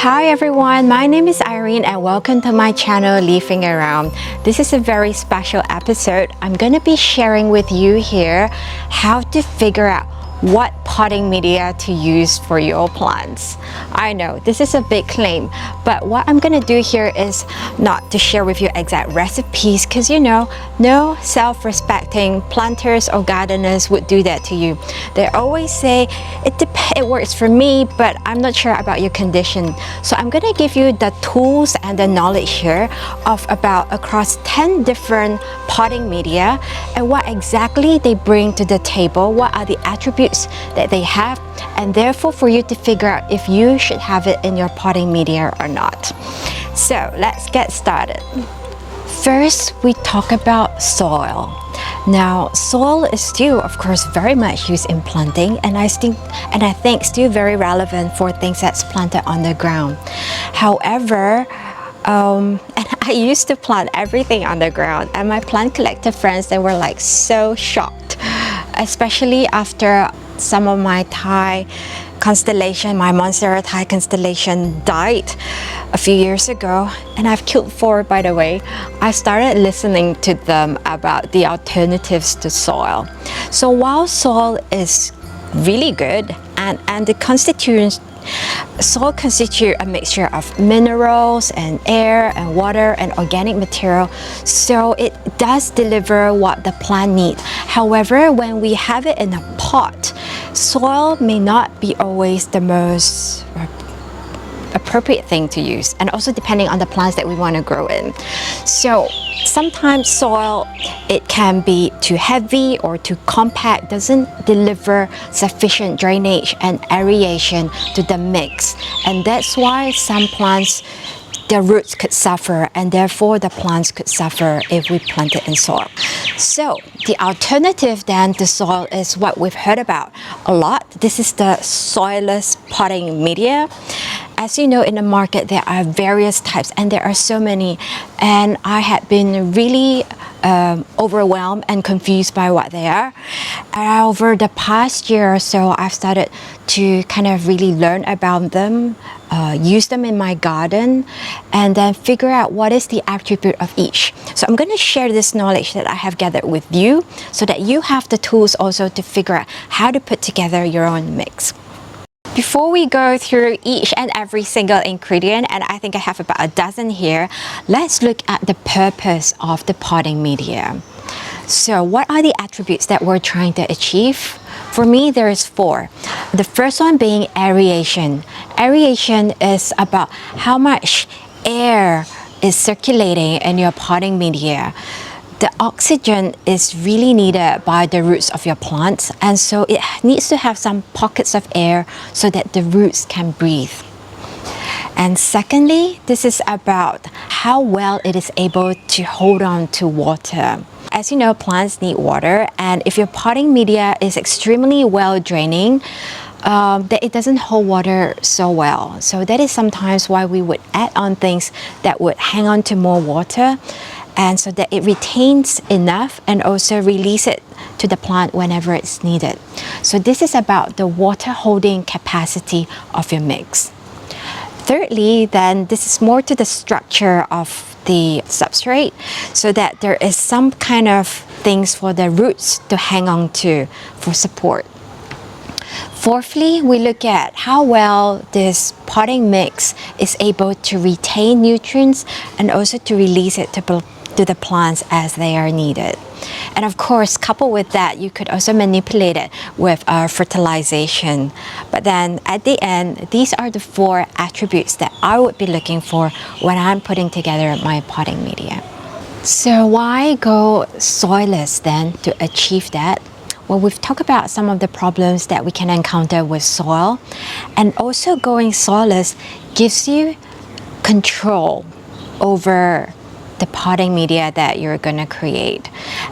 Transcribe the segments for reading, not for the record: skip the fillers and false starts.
Hi everyone, my name is Irene and welcome to my channel Leafing Around. This is a very special episode. I'm going to be sharing with you here how to figure out what potting media to use for your plants. I know this is a big claim, but what I'm going to do here is not to share with you exact recipes, because you know, no self-respecting planters or gardeners would do that to you. They always say it works for me, but I'm not sure about your condition. So I'm going to give you the tools and the knowledge here of about across 10 different potting media and what exactly they bring to the table, what are the attributes that they have, and therefore for you to figure out if you should have it in your potting media or not. So let's get started. First, we talk about soil. Now, soil is still, of course, very much used in planting, and I think still very relevant for things that's planted on the ground. However, and I used to plant everything on the ground, and my plant collector friends, they were like so shocked, especially after some of my Thai constellation, my Monstera Thai constellation died a few years ago, and I've killed 4, by the way. I started listening to them about the alternatives to soil. So while soil is really good and the constituents, soil constitutes a mixture of minerals and air and water and organic material, so it does deliver what the plant needs. However, when we have it in a pot, soil may not be always the most appropriate thing to use, and also depending on the plants that we want to grow in. So sometimes soil, it can be too heavy or too compact, doesn't deliver sufficient drainage and aeration to the mix, and that's why some plants, the roots could suffer, and therefore the plants could suffer if we plant it in soil. So the alternative then to soil is what we've heard about a lot. This is the soilless potting media. As you know, in the market there are various types, and there are so many, and I had been really overwhelmed and confused by what they are. And over the past year or so, I've started to kind of really learn about them, use them in my garden, and then figure out what is the attribute of each. So I'm going to share this knowledge that I have gathered with you so that you have the tools also to figure out how to put together your own mix. Before we go through each and every single ingredient, and I think I have about a dozen here, let's look at the purpose of the potting media. So what are the attributes that we're trying to achieve? For me, there is 4. The first one being aeration. Aeration is about how much air is circulating in your potting media. The oxygen is really needed by the roots of your plants, and so it needs to have some pockets of air so that the roots can breathe. And secondly, this is about how well it is able to hold on to water. As you know, plants need water, and if your potting media is extremely well draining, that it doesn't hold water so well. So that is sometimes why we would add on things that would hang on to more water, and so that it retains enough and also release it to the plant whenever it's needed. So this is about the water holding capacity of your mix. Thirdly, then, this is more to the structure of the substrate, so that there is some kind of things for the roots to hang on to for support. Fourthly, we look at how well this potting mix is able to retain nutrients and also to release it to the plants as they are needed. And of course, coupled with that, you could also manipulate it with fertilization. But then at the end, these are the 4 attributes that I would be looking for when I'm putting together my potting media. So why go soilless then to achieve that? Well, we've talked about some of the problems that we can encounter with soil, and also going soilless gives you control over the potting media that you're going to create,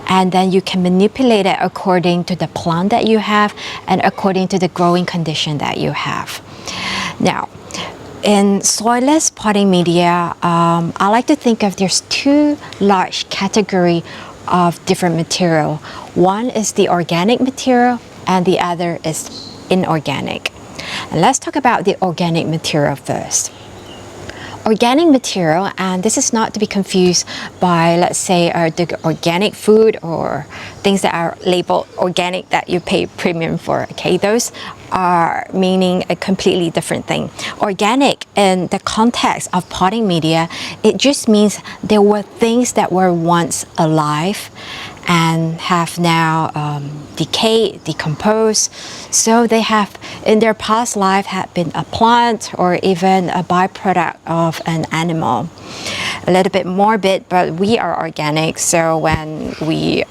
and then you can manipulate it according to the plant that you have and according to the growing condition that you have. Now, in soilless potting media, I like to think of there's 2 large categories of different material. One is the organic material and the other is inorganic. And let's talk about the organic material first. organic material, and this is not to be confused by, let's say, the organic food or things that are labeled organic that you pay premium for. Okay, those are meaning a completely different thing. Organic in the context of potting media, it just means there were things that were once alive and have now decayed, decomposed. So they have, in their past life, had been a plant or even a byproduct of an animal. A little bit morbid, but we are organic, so when we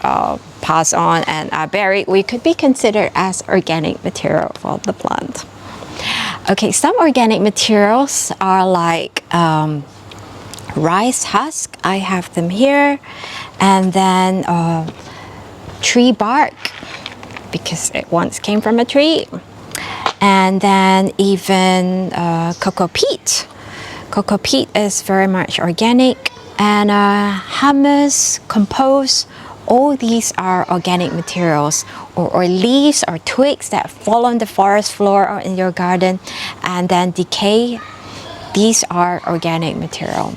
pass on and are buried, we could be considered as organic material for the plant. Okay, some organic materials are like rice husk. I have them here. And then tree bark, because it once came from a tree. And then even Cocopeat. Cocopeat is very much organic. And humus, compost, all these are organic materials, or leaves or twigs that fall on the forest floor or in your garden and then decay. These are organic material.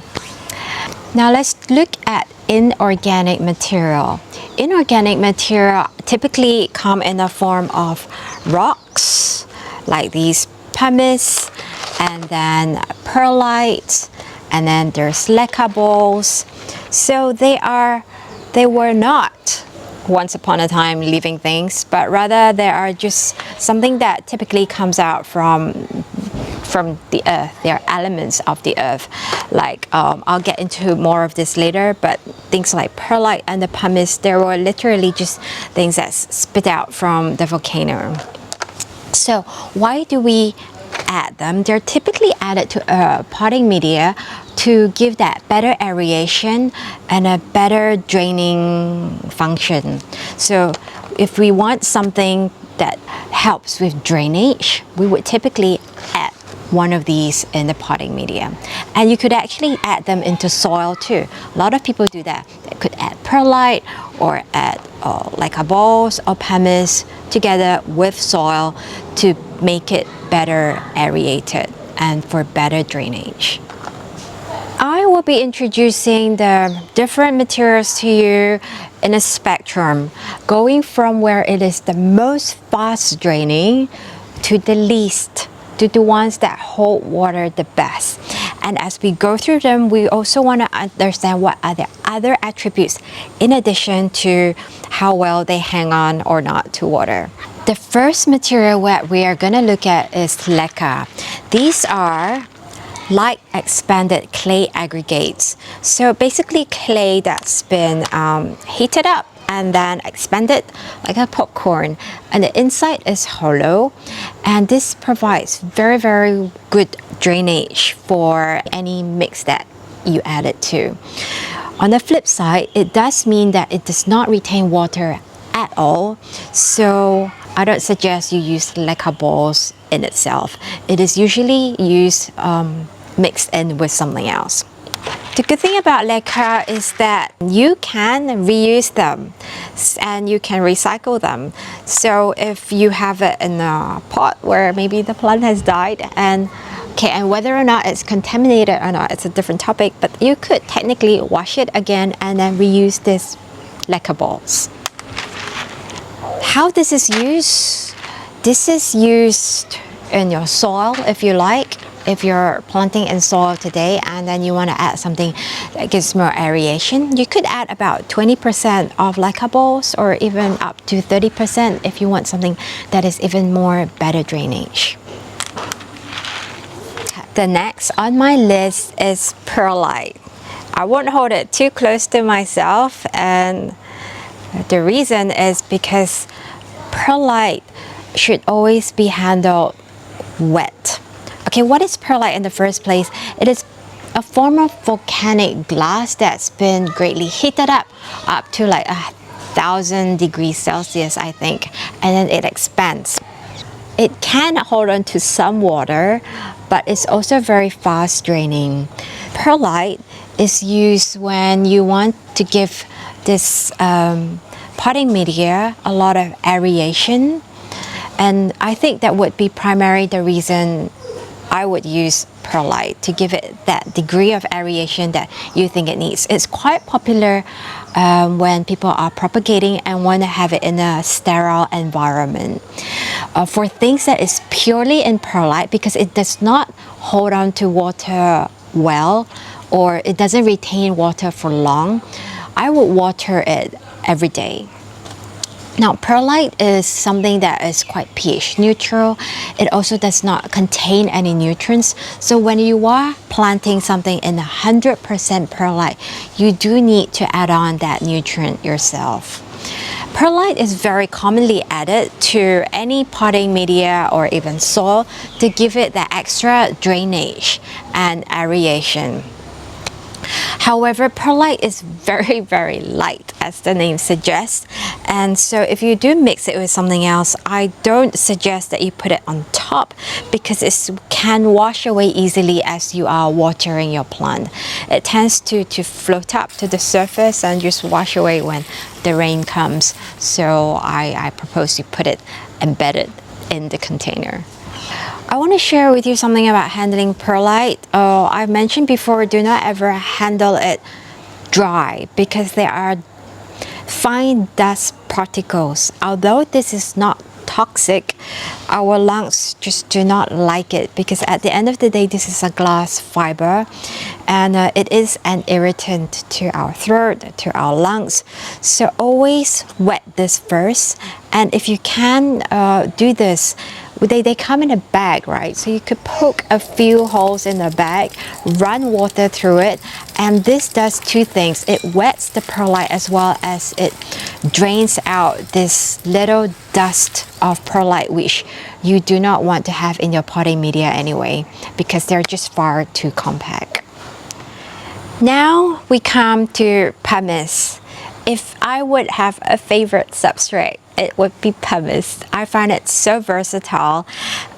Now let's look at inorganic material. Inorganic material typically come in the form of rocks, like these pumice, and then perlite, and then there's leca balls. So they were not once upon a time living things, but rather they are just something that typically comes out from the earth. They are elements of the earth. Like I'll get into more of this later, but things like perlite and the pumice, they were literally just things that spit out from the volcano. So why do we add them? They're typically added to potting media to give that better aeration and a better draining function. So if we want something that helps with drainage, we would typically add one of these in the potting media. And you could actually add them into soil too. A lot of people do that. They could add perlite or add leca balls or pumice together with soil to make it better aerated and for better drainage. I will be introducing the different materials to you in a spectrum, going from where it is the most fast draining to the least, to the ones that hold water the best. And as we go through them, we also want to understand what are the other attributes in addition to how well they hang on or not to water. The first material that we are going to look at is leca. These are light expanded clay aggregates. So basically clay that's been heated up and then expanded like a popcorn, and the inside is hollow, and this provides very, very good drainage for any mix that you add it to. On the flip side, it does mean that it does not retain water at all, so I don't suggest you use leca balls in itself. It is usually used mixed in with something else. The good thing about leca is that you can reuse them and you can recycle them. So if you have it in a pot where maybe the plant has died, and whether or not it's contaminated or not, it's a different topic, but you could technically wash it again and then reuse this leca balls. How this is used? This is used in your soil if you like. If you're planting in soil today and then you want to add something that gives more aeration, you could add about 20% of leca balls or even up to 30% if you want something that is even more better drainage. The next on my list is perlite. I won't hold it too close to myself, and the reason is because perlite should always be handled wet. Okay, what is perlite in the first place? It is a form of volcanic glass that's been greatly heated up to like 1,000 degrees Celsius, I think, and then it expands. It can hold on to some water, but it's also very fast draining. Perlite is used when you want to give this potting media a lot of aeration, and I think that would be primarily the reason I would use perlite to give it that degree of aeration that you think it needs. It's quite popular when people are propagating and want to have it in a sterile environment. For things that is purely in perlite, because it does not hold on to water well, or it doesn't retain water for long, I would water it every day. Now, perlite is something that is quite pH neutral. It also does not contain any nutrients. So when you are planting something in 100% perlite, you do need to add on that nutrient yourself. Perlite is very commonly added to any potting media or even soil to give it that extra drainage and aeration. However, perlite is very, very light, as the name suggests. And so if you do mix it with something else, I don't suggest that you put it on top, because it can wash away easily as you are watering your plant. It tends to float up to the surface and just wash away when the rain comes. So I propose you put it embedded in the container. I want to share with you something about handling perlite. I've mentioned before, do not ever handle it dry, because there are fine dust particles. Although this is not toxic, our lungs just do not like it, because at the end of the day, this is a glass fiber, and it is an irritant to our throat, to our lungs. So always wet this first, and if you can do this, they come in a bag, right? So you could poke a few holes in the bag, run water through it, and this does two things. It wets the perlite as well as it drains out this little dust of perlite, which you do not want to have in your potting media anyway, because they're just far too compact. Now we come to pumice. If I would have a favorite substrate, it would be pumice. I find it so versatile.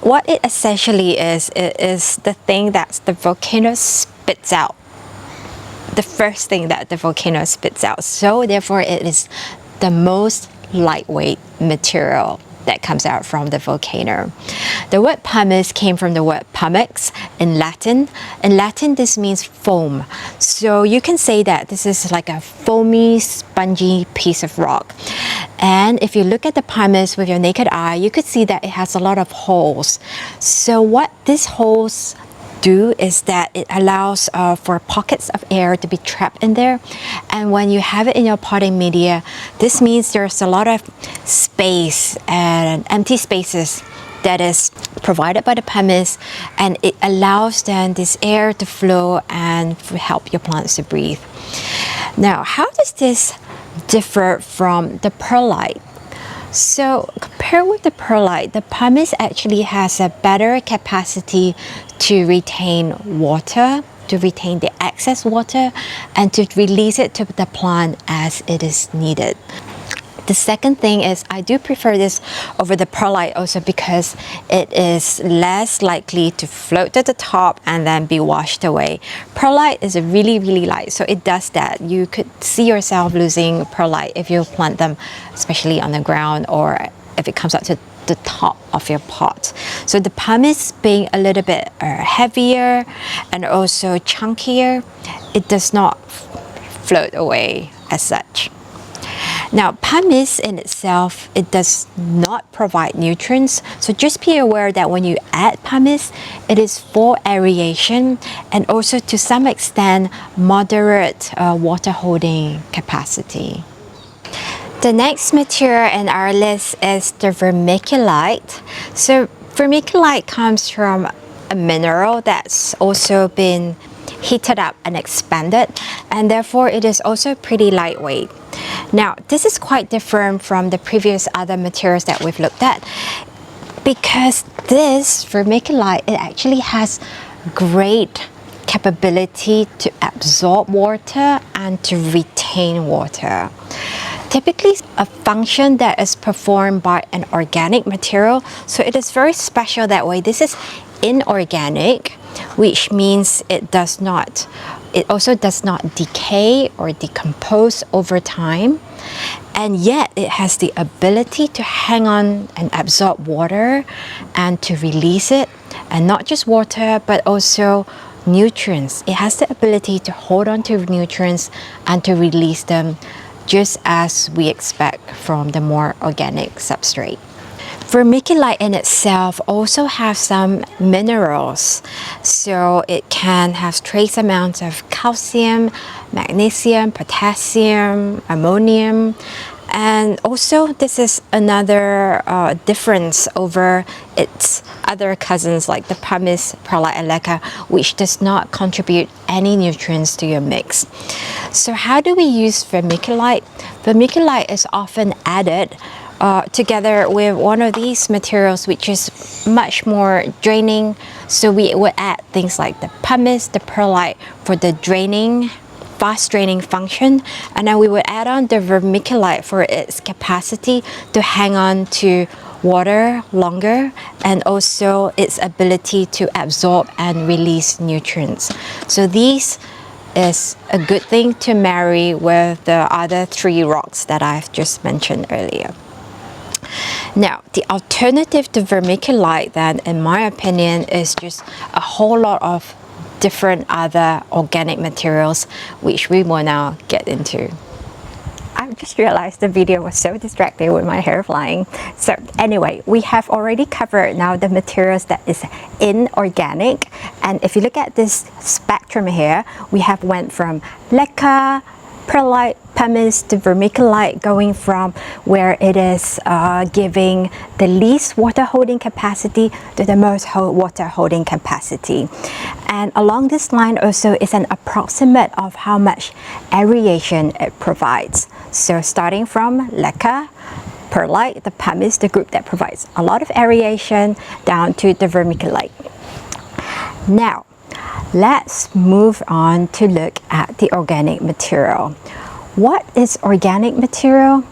What it essentially is, it is the thing that the volcano spits out. The first thing that the volcano spits out. So therefore it is the most lightweight material that comes out from the volcano. The word pumice came from the word pumex in Latin. In Latin, this means foam. So you can say that this is like a foamy, spongy piece of rock. And if you look at the pumice with your naked eye, you could see that it has a lot of holes. So what these holes do is that it allows for pockets of air to be trapped in there, and when you have it in your potting media, this means there's a lot of space and empty spaces that is provided by the pumice, and it allows then this air to flow and help your plants to breathe. Now, how does this differ from the perlite? So compared with the perlite, the pumice actually has a better capacity to retain water, to retain the excess water, and to release it to the plant as it is needed. The second thing is I do prefer this over the perlite also because it is less likely to float to the top and then be washed away. Perlite is really, really light, so it does that. You could see yourself losing perlite if you plant them, especially on the ground, or if it comes out to the top of your pot. So the pumice being a little bit heavier and also chunkier, it does not float away as such. Now, pumice in itself, it does not provide nutrients. So just be aware that when you add pumice, it is for aeration and also to some extent moderate water holding capacity. The next material in our list is the vermiculite. So vermiculite comes from a mineral that's also been heated up and expanded, and therefore it is also pretty lightweight. Now, this is quite different from the previous other materials that we've looked at, because this vermiculite, it actually has great capability to absorb water and to retain water. Typically a function that is performed by an organic material, so it is very special that way. This is inorganic, which means it also does not decay or decompose over time, and yet it has the ability to hang on and absorb water and to release it and not just water but also nutrients. It has the ability to hold on to nutrients and to release them just as we expect from the more organic substrate. Vermiculite in itself also has some minerals, so it can have trace amounts of calcium, magnesium, potassium, ammonium, and also this is another difference over its other cousins like the pumice, perlite, and leca, which does not contribute any nutrients to your mix. So how do we use vermiculite? Vermiculite is often added together with one of these materials which is much more draining. So we would add things like the pumice, the perlite for the draining, fast draining function, and then we would add on the vermiculite for its capacity to hang on to water longer and also its ability to absorb and release nutrients. So these is a good thing to marry with the other three rocks that I've just mentioned earlier. Now, the alternative to vermiculite then, in my opinion, is just a whole lot of different other organic materials, which we will now get into. I just realized the video was so distracting with my hair flying. So anyway, we have already covered now the materials that is inorganic. And if you look at this spectrum here, we have went from leca, perlite, pumice to vermiculite, going from where it is giving the least water holding capacity to the most water holding capacity. And along this line also is an approximate of how much aeration it provides. So starting from leca, perlite, the pumice, the group that provides a lot of aeration, down to the vermiculite. Now, let's move on to look at the organic material. What is organic material?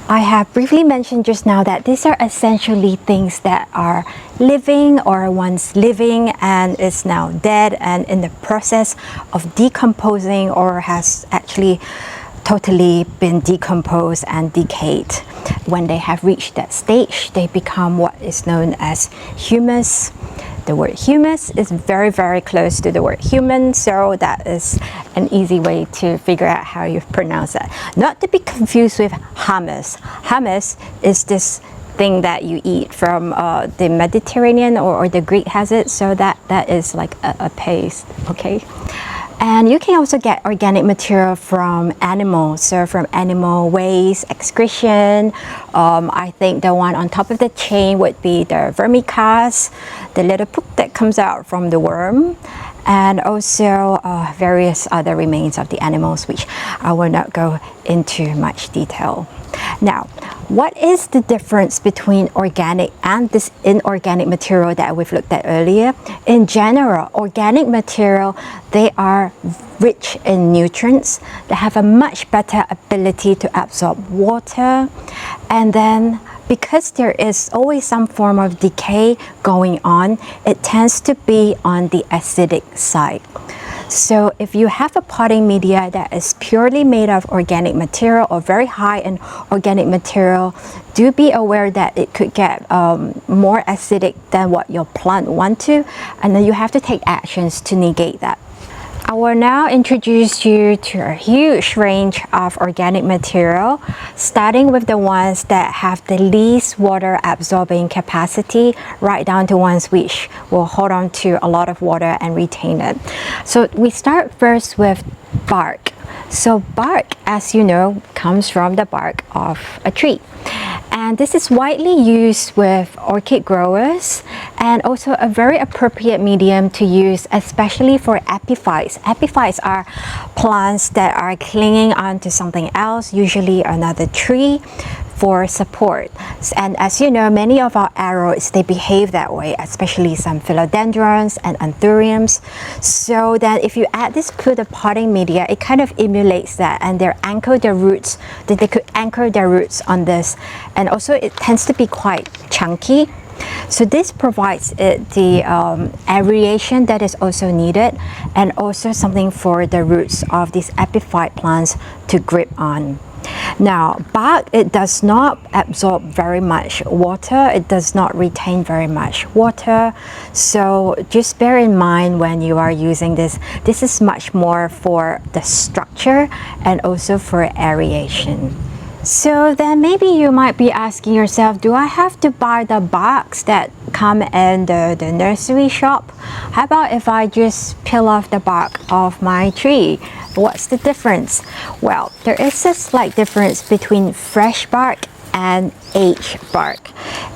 I have briefly mentioned just now that these are essentially things that are living or once living and is now dead and in the process of decomposing or has actually totally been decomposed and decayed. When they have reached that stage, they become what is known as humus. The word humus is very, very close to the word human, so that is an easy way to figure out how you pronounce that. Not to be confused with hummus. Hummus is this thing that you eat from the Mediterranean, or the Greek has it, so that is like a paste, okay? And you can also get organic material from animals, so from animal waste, excretion. I think the one on top of the chain would be the vermicast, the little poop that comes out from the worm, and also various other remains of the animals, which I will not go into much detail. Now, what is the difference between organic and this inorganic material that we've looked at earlier? In general, organic material, they are rich in nutrients. They have a much better ability to absorb water, and then because there is always some form of decay going on, it tends to be on the acidic side. So if you have a potting media that is purely made of organic material or very high in organic material, do be aware that it could get more acidic than what your plant wants to, and then you have to take actions to negate that. I will now introduce you to a huge range of organic material, starting with the ones that have the least water absorbing capacity, right down to ones which will hold on to a lot of water and retain it. So we start first with bark. So bark, as you know, comes from the bark of a tree. And this is widely used with orchid growers, and also a very appropriate medium to use, especially for epiphytes. Epiphytes are plants that are clinging onto something else, usually another tree, for support. And as you know, many of our aroids, they behave that way, especially some philodendrons and anthuriums. So that if you add this to the potting media, it kind of emulates that, and they anchor their roots, that they could anchor their roots on this. And also it tends to be quite chunky. So this provides it the aeration that is also needed, and also something for the roots of these epiphyte plants to grip on. Now, bark, it does not absorb very much water. It does not retain very much water. So just bear in mind when you are using this, this is much more for the structure and also for aeration. So then maybe you might be asking yourself, do I have to buy the barks that come in the nursery shop? How about if I just peel off the bark of my tree? What's the difference? Well, there is a slight difference between fresh bark and aged bark.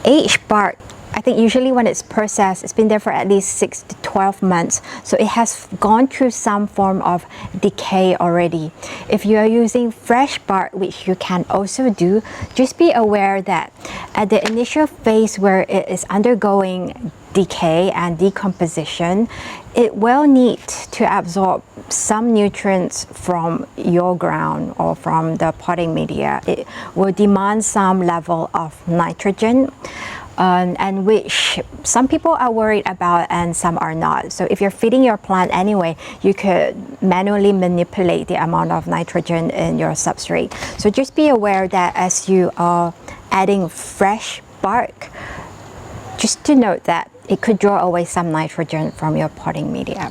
Aged bark, I think usually when it's processed, it's been there for at least 6 to 12 months. So it has gone through some form of decay already. If you are using fresh bark, which you can also do, just be aware that at the initial phase where it is undergoing decay and decomposition, it will need to absorb some nutrients from your ground or from the potting media. It will demand some level of nitrogen. And which some people are worried about and some are not. So if you're feeding your plant anyway, you could manually manipulate the amount of nitrogen in your substrate. So just be aware that as you are adding fresh bark, just to note that it could draw away some nitrogen from your potting media.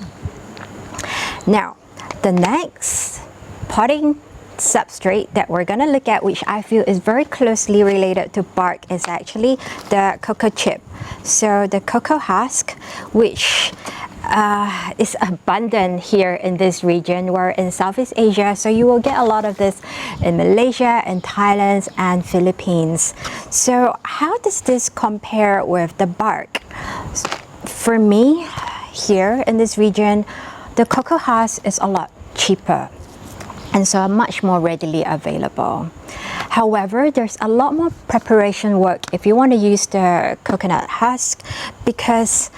Now, the next potting substrate that we're going to look at, which I feel is very closely related to bark, is actually the cocoa chip. So the cocoa husk, which is abundant here in this region. We're in Southeast Asia, so you will get a lot of this in Malaysia, and Thailand, and Philippines. So how does this compare with the bark? For me, here in this region, the cocoa husk is a lot cheaper, and so much more readily available. However, there's a lot more preparation work if you want to use the coconut husk, because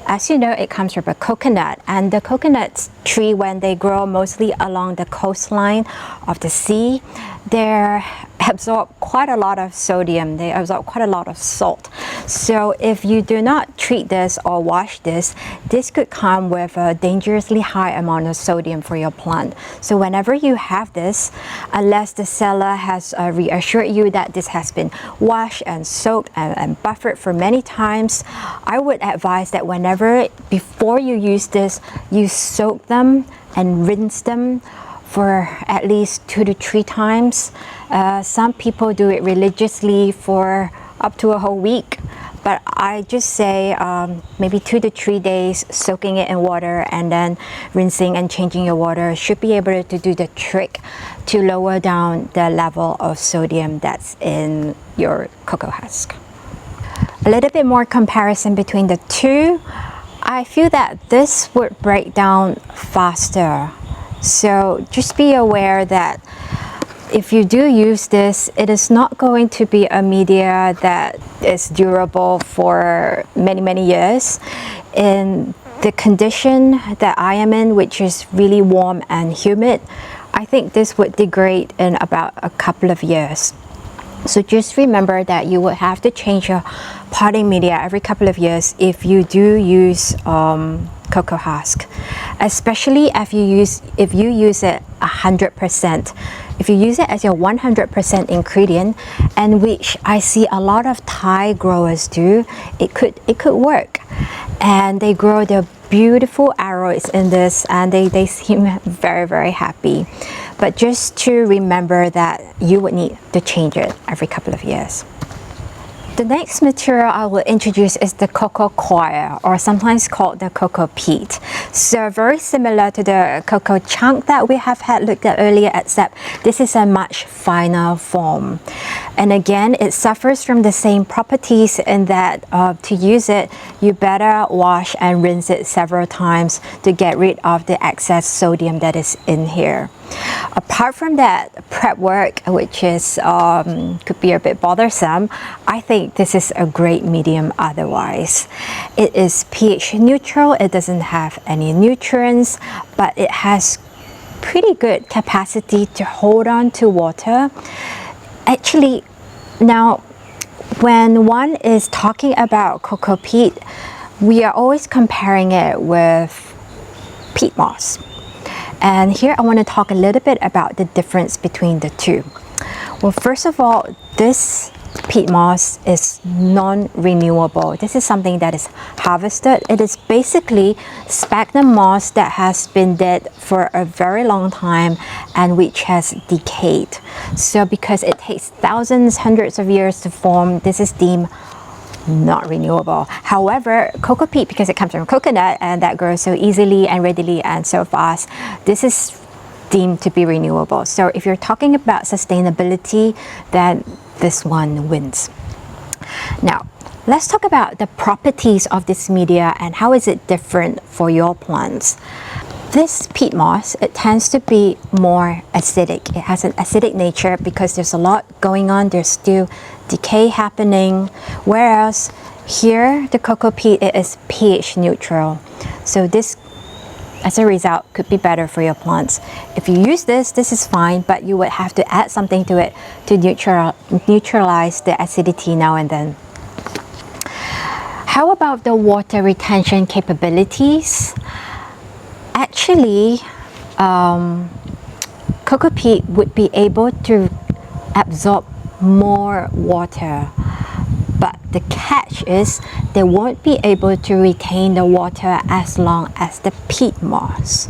as you know, it comes from a coconut, and the coconut tree, when they grow mostly along the coastline of the sea, they absorb quite a lot of sodium, they absorb quite a lot of salt. So if you do not treat this or wash this, this could come with a dangerously high amount of sodium for your plant. So whenever you have this, unless the seller has reassured you that this has been washed and soaked and buffered for many times, I would advise that before you use this, you soak them and rinse them for at least 2 to 3 times. Some people do it religiously for up to a whole week, but I just say maybe 2 to 3 days soaking it in water and then rinsing and changing your water should be able to do the trick to lower down the level of sodium that's in your cocoa husk. A little bit more comparison between the two. I feel that this would break down faster. So just be aware that if you do use this, it is not going to be a media that is durable for many, many years. In the condition that I am in, which is really warm and humid, I think this would degrade in about a couple of years. So just remember that you would have to change your potting media every couple of years if you do use cocoa husk, especially if you use it 100%. If you use it as your 100% ingredient, and which I see a lot of Thai growers do, it could work, and they grow their beautiful aroids in this, and they seem very, very happy. But just to remember that you would need to change it every couple of years. The next material I will introduce is the cocoa coir, or sometimes called the Cocopeat. So very similar to the cocoa chunk that we have had looked at earlier, except this is a much finer form. And again, it suffers from the same properties in that to use it, you better wash and rinse it several times to get rid of the excess sodium that is in here. Apart from that prep work, which is could be a bit bothersome, I think this is a great medium otherwise. It is pH neutral, it doesn't have any nutrients, but it has pretty good capacity to hold on to water. Actually, now when one is talking about Cocopeat, we are always comparing it with peat moss. And here I want to talk a little bit about the difference between the two. Well, first of all, this peat moss is non-renewable. This is something that is harvested. It is basically sphagnum moss that has been dead for a very long time and which has decayed. So because it takes thousands, hundreds of years to form, this is deemed not renewable. However, cocopeat, because it comes from coconut and that grows so easily and readily and so fast, this is deemed to be renewable. So if you're talking about sustainability, then this one wins. Now, let's talk about the properties of this media and how is it different for your plants. This peat moss, it tends to be more acidic. It has an acidic nature because there's a lot going on. There's still decay happening. Whereas here, the cocopeat, it is pH neutral. So this, as a result, could be better for your plants. If you use this is fine, but you would have to add something to it to neutralize the acidity now and then. How about the water retention capabilities? Actually, cocopeat would be able to absorb more water, but the catch is they won't be able to retain the water as long as the peat moss.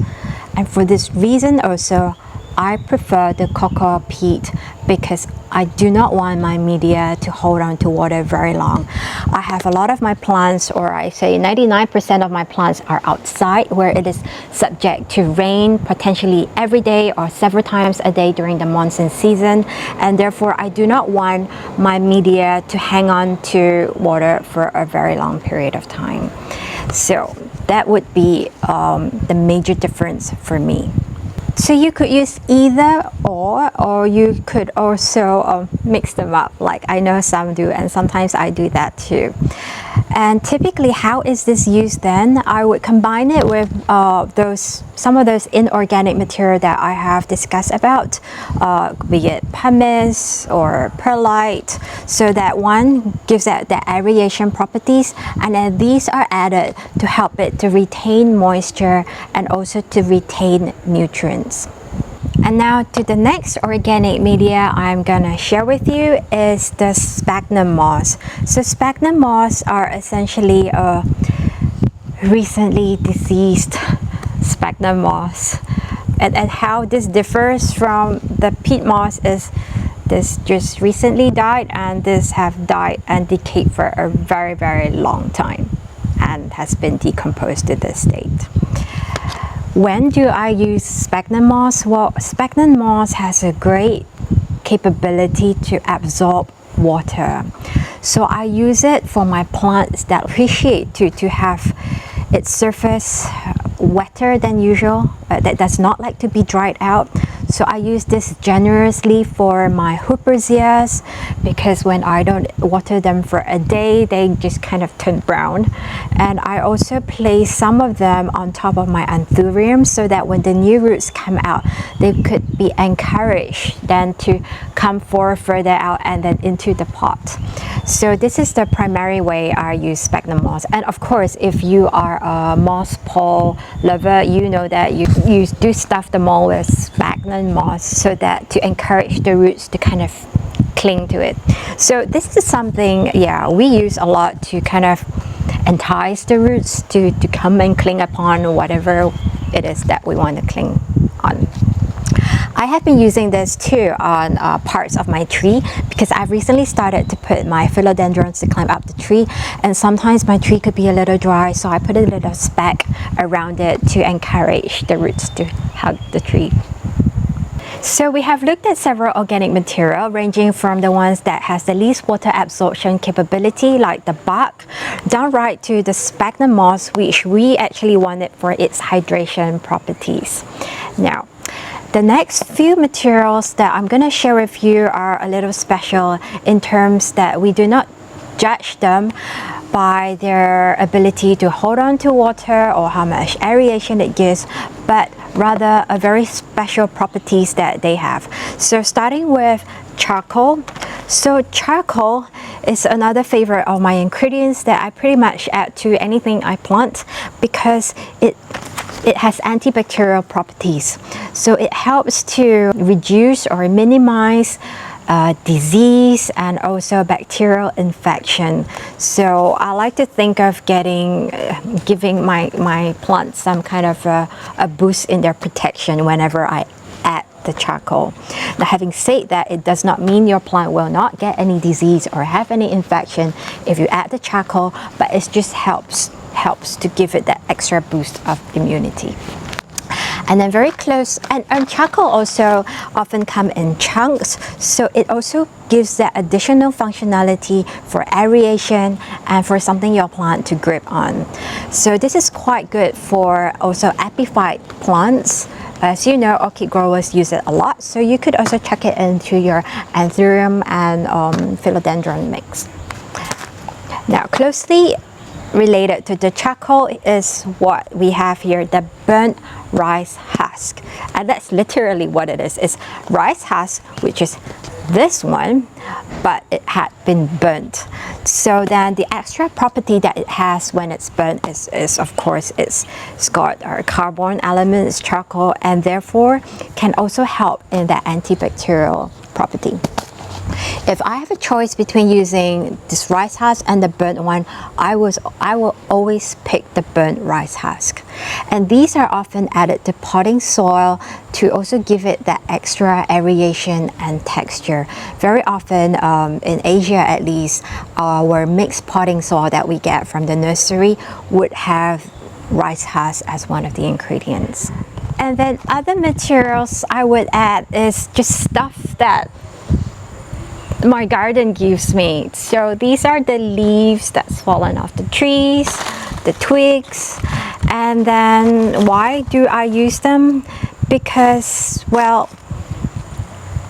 And for this reason also, I prefer the cocopeat because I do not want my media to hold on to water very long. I have a lot of my plants, or I say 99% of my plants are outside where it is subject to rain potentially every day or several times a day during the monsoon season, and therefore I do not want my media to hang on to water for a very long period of time. So that would be the major difference for me. So you could use either or you could also mix them up, like I know some do, and sometimes I do that too. And typically, how is this used then? I would combine it with some of those inorganic material that I have discussed about, be it pumice or perlite, so that one gives it the aeration properties, and then these are added to help it to retain moisture and also to retain nutrients. And now to the next organic media I'm gonna share with you is the sphagnum moss. So sphagnum moss are essentially a recently deceased sphagnum moss. And how this differs from the peat moss is this just recently died, and this have died and decayed for a very, very long time and has been decomposed to this state. When do I use sphagnum moss? Well, sphagnum moss has a great capability to absorb water. So I use it for my plants that appreciate to have its surface wetter than usual, that does not like to be dried out. So I use this generously for my hooperzias, because when I don't water them for a day, they just kind of turn brown. And I also place some of them on top of my anthuriums so that when the new roots come out, they could be encouraged then to come forward further out and then into the pot. So this is the primary way I use sphagnum moss. And of course, if you are a moss pole lover, you know that you do stuff the mold with sphagnum moss so that to encourage the roots to kind of cling to it. So this is something, yeah, we use a lot to kind of entice the roots to come and cling upon whatever it is that we want to cling on. I have been using this too on parts of my tree, because I've recently started to put my philodendrons to climb up the tree, and sometimes my tree could be a little dry, so I put a little speck around it to encourage the roots to hug the tree. So we have looked at several organic material, ranging from the ones that has the least water absorption capability, like the bark, down right to the sphagnum moss, which we actually wanted for its hydration properties. Now, the next few materials that I'm going to share with you are a little special in terms that we do not judge them by their ability to hold on to water or how much aeration it gives, but rather a very special properties that they have. So starting with charcoal. So charcoal is another favorite of my ingredients that I pretty much add to anything I plant, because it has antibacterial properties. So it helps to reduce or minimize disease and also bacterial infection. So I like to think of giving my plants some kind of a boost in their protection whenever I add the charcoal. Now, having said that, it does not mean your plant will not get any disease or have any infection if you add the charcoal, but it just helps to give it that extra boost of immunity. And then very close, and charcoal also often come in chunks, so it also gives that additional functionality for aeration and for something your plant to grip on. So this is quite good for also epiphyte plants. As you know, orchid growers use it a lot, so you could also chuck it into your anthurium and philodendron mix. Now, closely related to the charcoal is what we have here, the burnt rice husk. And that's literally what it is. It's rice husk, which is this one, but it had been burnt. So then the extra property that it has when it's burnt is of course, it's got carbon elements, charcoal, and therefore can also help in that antibacterial property. If I have a choice between using this rice husk and the burnt one, I will always pick the burnt rice husk. And these are often added to potting soil to also give it that extra aeration and texture. Very often, in Asia at least, our mixed potting soil that we get from the nursery would have rice husk as one of the ingredients. And then other materials I would add is just stuff that my garden gives me. So these are the leaves that's fallen off the trees, the twigs. And then why do I use them? Because, well,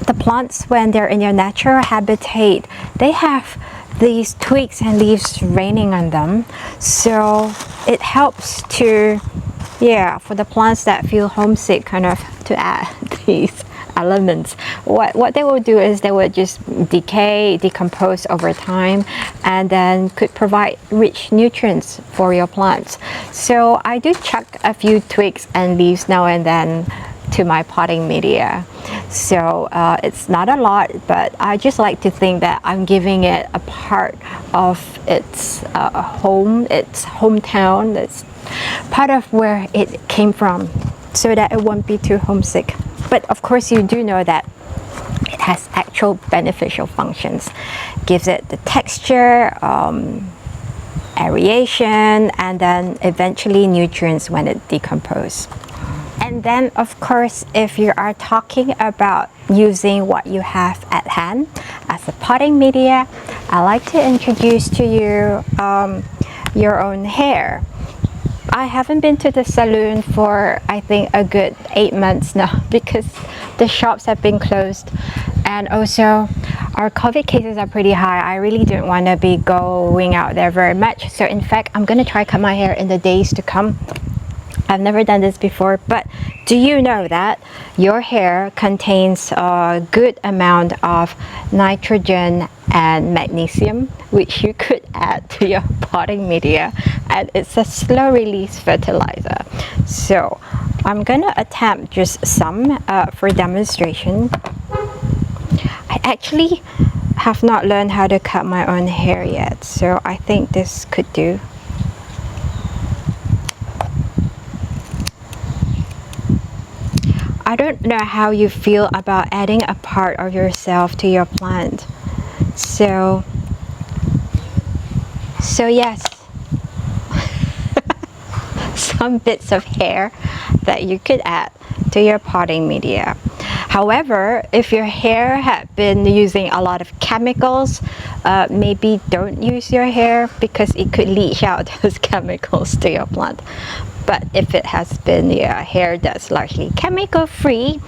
the plants, when they're in their natural habitat, they have these twigs and leaves raining on them. So it helps to, for the plants that feel homesick, kind of to add these elements. What they will do is they will just decompose over time, and then could provide rich nutrients for your plants. So I do chuck a few twigs and leaves now and then to my potting media. So it's not a lot, but I just like to think that I'm giving it a part of its home, its hometown, it's part of where it came from, so that it won't be too homesick. But of course, you do know that it has actual beneficial functions. Gives it the texture, aeration, and then eventually nutrients when it decomposes. And then, of course, if you are talking about using what you have at hand as a potting media, I like to introduce to you your own hair. I haven't been to the salon for, I think, a good 8 months now, because the shops have been closed, and also our COVID cases are pretty high. I really don't want to be going out there very much. So in fact, I'm going to try cut my hair in the days to come. I've never done this before, but do you know that your hair contains a good amount of nitrogen and magnesium, which you could add to your potting media, and it's a slow release fertilizer. So I'm gonna attempt just some for demonstration. I actually have not learned how to cut my own hair yet, so I think this could do. I don't know how you feel about adding a part of yourself to your plant. So yes, some bits of hair that you could add to your potting media. However, if your hair had been using a lot of chemicals, maybe don't use your hair, because it could leach out those chemicals to your plant. But if it has been hair that's largely chemical free,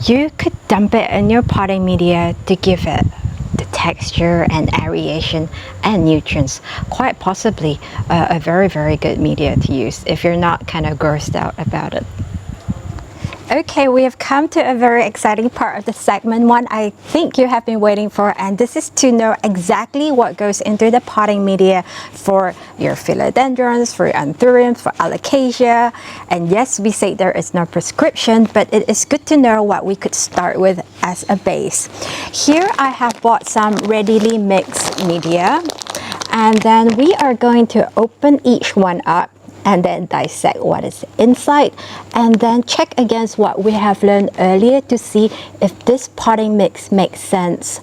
you could dump it in your potting media to give it the texture and aeration and nutrients. Quite possibly a very, very good media to use if you're not kind of grossed out about it. Okay, we have come to a very exciting part of the segment, one I think you have been waiting for, and this is to know exactly what goes into the potting media for your philodendrons, for your anthuriums, for alocasia. And yes, we say there is no prescription, but it is good to know what we could start with as a base. Here I have bought some readily mixed media, and then we are going to open each one up and then dissect what is inside, and then check against what we have learned earlier to see if this potting mix makes sense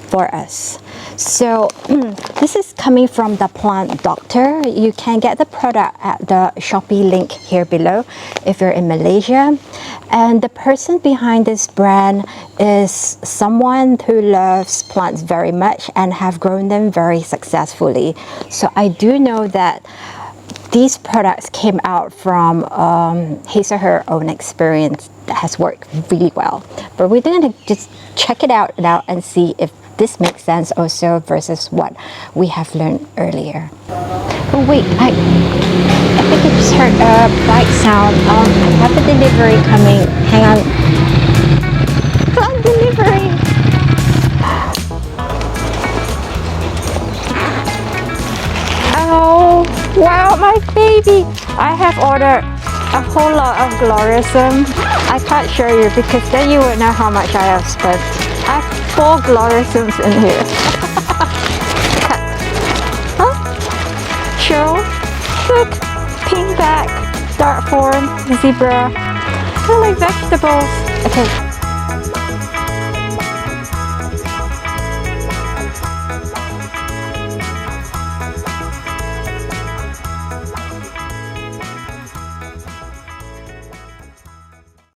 for us. So this is coming from the Plant Doctor. You can get the product at the Shopee link here below if you're in Malaysia. And the person behind this brand is someone who loves plants very much and have grown them very successfully. So I do know that these products came out from his or her own experience that has worked really well. But we're going to just check it out now and see if this makes sense also versus what we have learned earlier. Oh wait, I think I just heard a bright sound. I have a delivery coming. Hang on. Plant delivery! Oh, wow, my baby! I have ordered a whole lot of gloriousum. I can't show you because then you would know how much I have spent. I have 4 gloriousums in here. Huh? Show, look, pink back, dark form, zebra. I like vegetables. Okay.